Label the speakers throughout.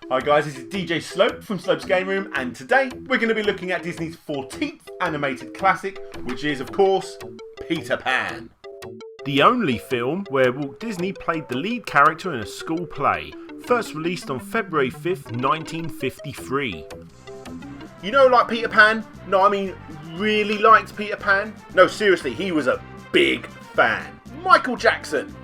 Speaker 1: Hi guys, this is DJ Slope from Slope's Game Room, and today we're going to be looking at Disney's 14th animated classic, which is of course Peter Pan. The only film where Walt Disney played the lead character in a school play, first released on February 5th, 1953. You know, like Peter Pan? No, I mean really liked Peter Pan? No, seriously, he was a big fan. Michael Jackson.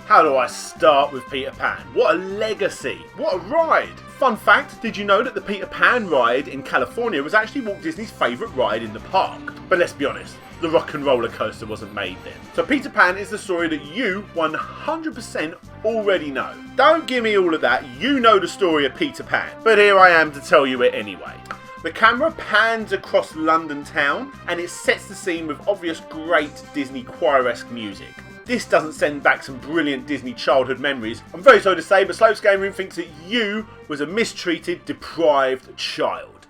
Speaker 1: How do I start with Peter Pan? What a legacy! What a ride! Fun fact, did you know that the Peter Pan ride in California was actually Walt Disney's favourite ride in the park? But let's be honest, the rock and roller coaster wasn't made then. So Peter Pan is the story that you 100% already know. Don't give me all of that, you know the story of Peter Pan. But here I am to tell you it anyway. The camera pans across London town and it sets the scene with obvious great Disney choir-esque music. This doesn't send back some brilliant Disney childhood memories. I'm very sorry to say, but Slope's Game Room thinks that you was a mistreated, deprived child.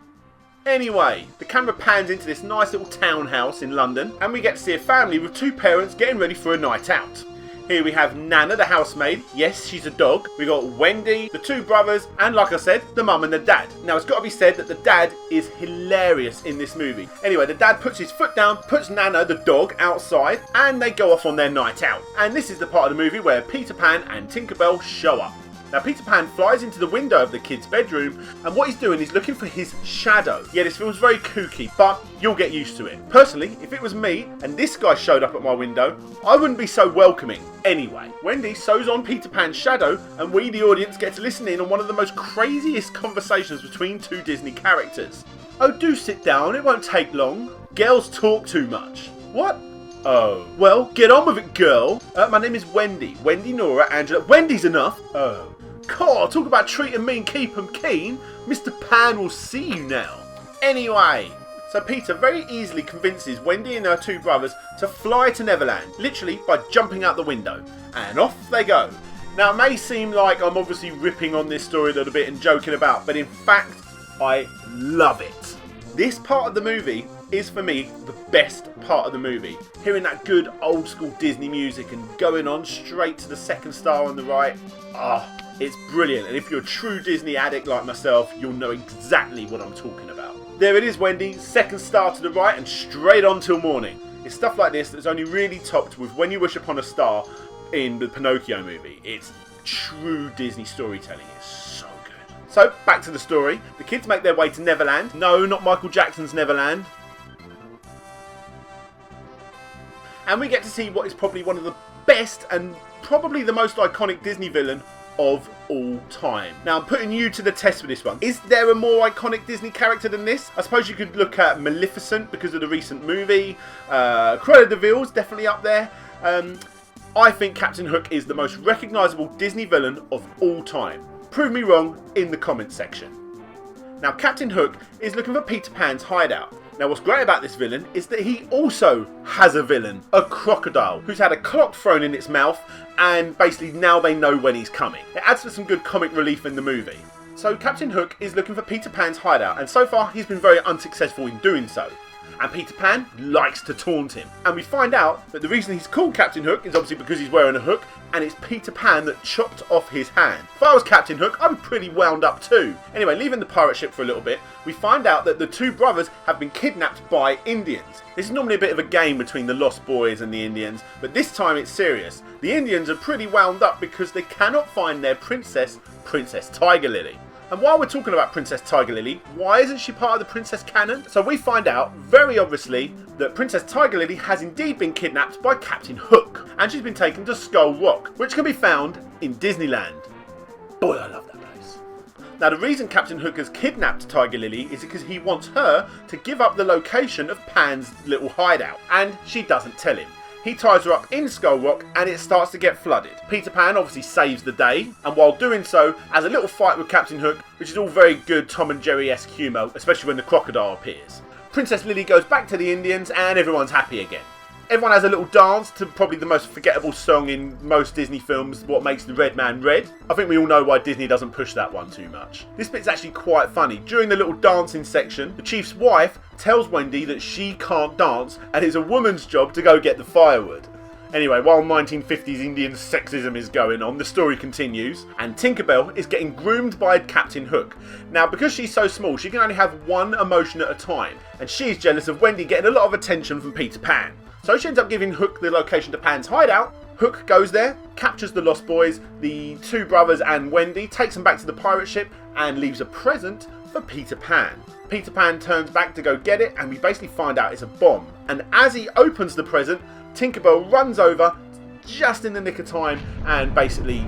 Speaker 1: Anyway, the camera pans into this nice little townhouse in London, and we get to see a family with two parents getting ready for a night out. Here we have Nana, the housemaid. Yes, she's a dog. We got Wendy, the two brothers, and like I said, the mum and the dad. Now, it's got to be said that the dad is hilarious in this movie. Anyway, the dad puts his foot down, puts Nana, the dog, outside, and they go off on their night out. And this is the part of the movie where Peter Pan and Tinkerbell show up. Now, Peter Pan flies into the window of the kid's bedroom, and what he's doing is looking for his shadow. Yeah, this film's very kooky, but you'll get used to it. Personally, if it was me, and this guy showed up at my window, I wouldn't be so welcoming. Anyway, Wendy sews on Peter Pan's shadow, and we, the audience, get to listen in on one of the most craziest conversations between two Disney characters. Oh, do sit down, it won't take long. Girls talk too much. What? Oh. Well, get on with it, girl. My name is Wendy. Wendy, Nora, Angela. Wendy's enough. Oh. God, talk about treating me and keep 'em keen. Mr. Pan will see you now. Anyway, so Peter very easily convinces Wendy and her two brothers to fly to Neverland, literally by jumping out the window. And off they go. Now, it may seem like I'm obviously ripping on this story a little bit and joking about, but in fact, I love it. This part of the movie is, for me, the best part of the movie. Hearing that good old school Disney music and going on straight to the second star on the right. It's brilliant, and if you're a true Disney addict like myself, you'll know exactly what I'm talking about. There it is, Wendy, second star to the right and straight on till morning. It's stuff like this that's only really topped with When You Wish Upon a Star in the Pinocchio movie. It's true Disney storytelling. It's so good. So, back to the story. The kids make their way to Neverland. No, not Michael Jackson's Neverland. And we get to see what is probably one of the best and probably the most iconic Disney villain of all time. Now, I'm putting you to the test with this one. Is there a more iconic Disney character than this? I suppose you could look at Maleficent because of the recent movie. Cruella de Vil's definitely up there. I think Captain Hook is the most recognisable Disney villain of all time. Prove me wrong in the comments section. Now, Captain Hook is looking for Peter Pan's hideout. Now, what's great about this villain is that he also has a villain, a crocodile, who's had a clock thrown in its mouth, and basically now they know when he's coming. It adds to some good comic relief in the movie. So Captain Hook is looking for Peter Pan's hideout, and so far he's been very unsuccessful in doing so. And Peter Pan likes to taunt him. And we find out that the reason he's called Captain Hook is obviously because he's wearing a hook, and it's Peter Pan that chopped off his hand. If I was Captain Hook, I'd be pretty wound up too. Anyway, leaving the pirate ship for a little bit, we find out that the two brothers have been kidnapped by Indians. This is normally a bit of a game between the Lost Boys and the Indians, but this time it's serious. The Indians are pretty wound up because they cannot find their princess, Princess Tiger Lily. And while we're talking about Princess Tiger Lily, why isn't she part of the princess canon? So we find out, very obviously, that Princess Tiger Lily has indeed been kidnapped by Captain Hook. And she's been taken to Skull Rock, which can be found in Disneyland. Boy, I love that place. Now, the reason Captain Hook has kidnapped Tiger Lily is because he wants her to give up the location of Pan's little hideout. And she doesn't tell him. He ties her up in Skull Rock and it starts to get flooded. Peter Pan obviously saves the day, and while doing so, has a little fight with Captain Hook, which is all very good Tom and Jerry-esque humour, especially when the crocodile appears. Princess Lily goes back to the Indians and everyone's happy again. Everyone has a little dance to probably the most forgettable song in most Disney films, What Makes the Red Man Red. I think we all know why Disney doesn't push that one too much. This bit's actually quite funny. During the little dancing section, the chief's wife tells Wendy that she can't dance and it's a woman's job to go get the firewood. Anyway, while 1950s Indian sexism is going on, the story continues, and Tinkerbell is getting groomed by Captain Hook. Now, because she's so small, she can only have one emotion at a time, and she's jealous of Wendy getting a lot of attention from Peter Pan. So she ends up giving Hook the location to Pan's hideout. Hook goes there, captures the Lost Boys, the two brothers and Wendy, takes them back to the pirate ship, and leaves a present for Peter Pan. Peter Pan turns back to go get it, and we basically find out it's a bomb. And as he opens the present, Tinkerbell runs over just in the nick of time, and basically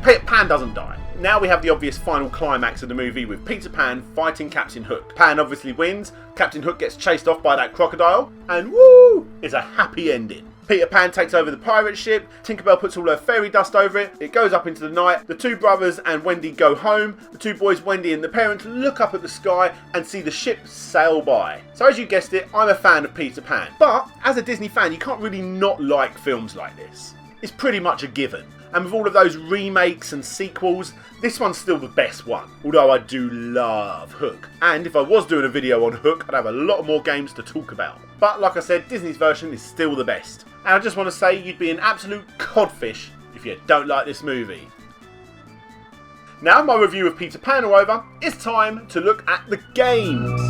Speaker 1: Pan doesn't die. Now we have the obvious final climax of the movie with Peter Pan fighting Captain Hook. Pan obviously wins, Captain Hook gets chased off by that crocodile, and woo! It's a happy ending. Peter Pan takes over the pirate ship, Tinkerbell puts all her fairy dust over it, it goes up into the night, the two brothers and Wendy go home, the two boys, Wendy and the parents, look up at the sky and see the ship sail by. So as you guessed it, I'm a fan of Peter Pan. But as a Disney fan, you can't really not like films like this. It's pretty much a given. And with all of those remakes and sequels, this one's still the best one. Although I do love Hook. And if I was doing a video on Hook, I'd have a lot more games to talk about. But like I said, Disney's version is still the best. And I just want to say you'd be an absolute codfish if you don't like this movie. Now my review of Peter Pan are over, it's time to look at the games.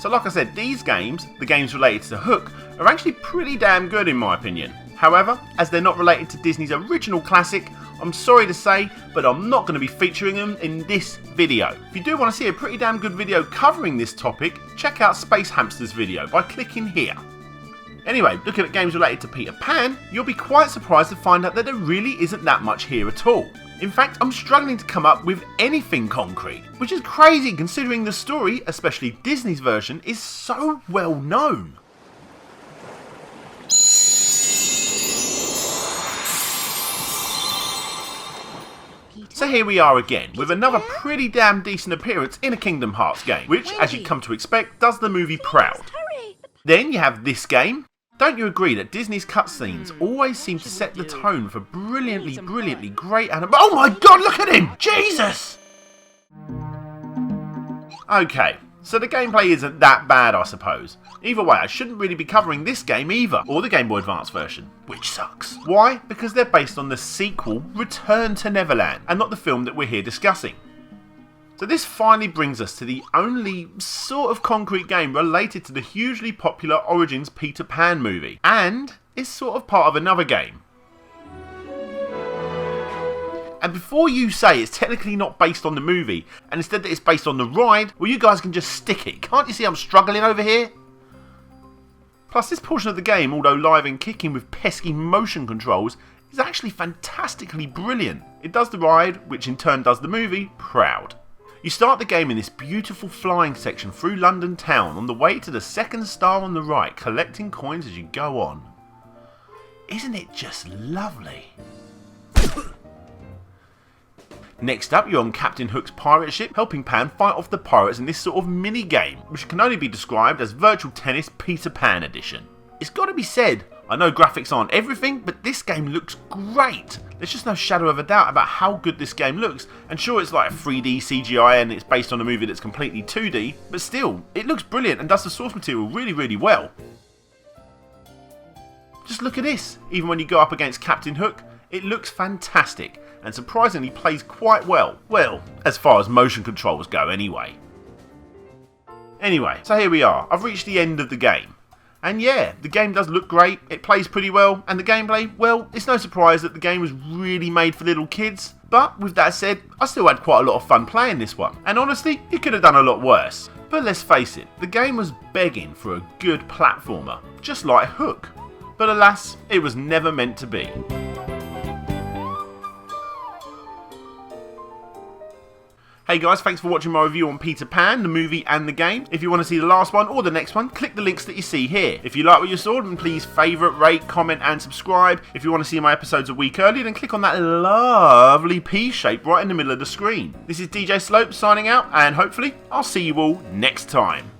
Speaker 1: So like I said, these games, the games related to Hook, are actually pretty damn good in my opinion. However, as they're not related to Disney's original classic, I'm sorry to say, but I'm not going to be featuring them in this video. If you do want to see a pretty damn good video covering this topic, check out Space Hamster's video by clicking here. Anyway, looking at games related to Peter Pan, you'll be quite surprised to find out that there really isn't that much here at all. In fact, I'm struggling to come up with anything concrete, which is crazy considering the story, especially Disney's version, is so well known. So here we are again, with another pretty damn decent appearance in a Kingdom Hearts game, which, as you'd come to expect, does the movie proud. Then you have this game. Don't you agree that Disney's cutscenes always seem to set the tone for brilliantly great anime? Oh my god, look at him! Jesus! Okay, so the gameplay isn't that bad, I suppose. Either way, I shouldn't really be covering this game either, or the Game Boy Advance version, which sucks. Why? Because they're based on the sequel, Return to Neverland, and not the film that we're here discussing. So this finally brings us to the only sort of concrete game related to the hugely popular Origins Peter Pan movie, and it's sort of part of another game. And before you say it's technically not based on the movie, and instead that it's based on the ride, well, you guys can just stick it. Can't you see I'm struggling over here? Plus, this portion of the game, although live and kicking with pesky motion controls, is actually fantastically brilliant. It does the ride, which in turn does the movie, proud. You start the game in this beautiful flying section through London town on the way to the second star on the right, collecting coins as you go on. Isn't it just lovely? Next up, you're on Captain Hook's pirate ship, helping Pan fight off the pirates in this sort of mini-game, which can only be described as Virtual Tennis Peter Pan Edition. It's got to be said, I know graphics aren't everything, but this game looks great. There's just no shadow of a doubt about how good this game looks, and sure it's like a 3D CGI and it's based on a movie that's completely 2D, but still, it looks brilliant and does the source material really well. Just look at this, even when you go up against Captain Hook, it looks fantastic, and surprisingly plays quite well. Well, as far as motion controls go anyway. Anyway, so here we are, I've reached the end of the game. And yeah, the game does look great, it plays pretty well, and the gameplay, well, it's no surprise that the game was really made for little kids. But with that said, I still had quite a lot of fun playing this one. And honestly, it could have done a lot worse. But let's face it, the game was begging for a good platformer, just like Hook. But alas, it was never meant to be. Hey guys, thanks for watching my review on Peter Pan, the movie and the game. If you want to see the last one or the next one, click the links that you see here. If you like what you saw, then please favourite, rate, comment and subscribe. If you want to see my episodes a week early, then click on that lovely P shape right in the middle of the screen. This is DJ Slope signing out, and hopefully I'll see you all next time.